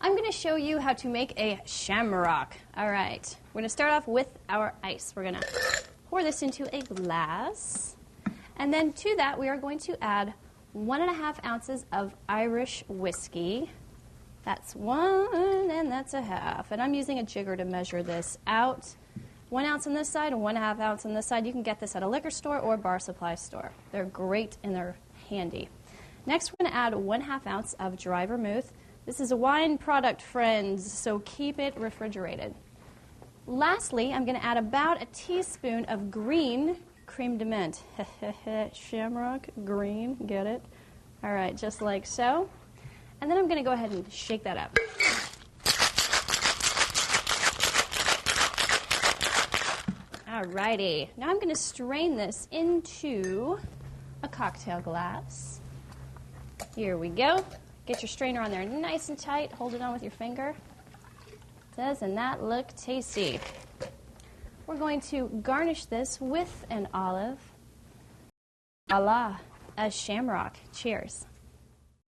I'm going to show you how to make a shamrock. All right, we're going to start off with our ice. We're going to pour this into a glass. And then to that, we are going to add 1.5 ounces of Irish whiskey. That's 1 and that's a half. And I'm using a jigger to measure this out. 1 ounce on this side and 1.5 ounce on this side. You can get this at a liquor store or bar supply store. They're great and they're handy. Next, we're going to add 1/2 ounce of dry vermouth. This is a wine product, friends, so keep it refrigerated. Lastly, I'm going to add about a teaspoon of green creme de menthe. Shamrock, green, get it? All right, just like so. And then I'm going to go ahead and shake that up. All righty. Now I'm going to strain this into a cocktail glass. Here we go. Get your strainer on there nice and tight. Hold it on with your finger. Doesn't that look tasty? We're going to garnish this with an olive. Voila, a shamrock. Cheers.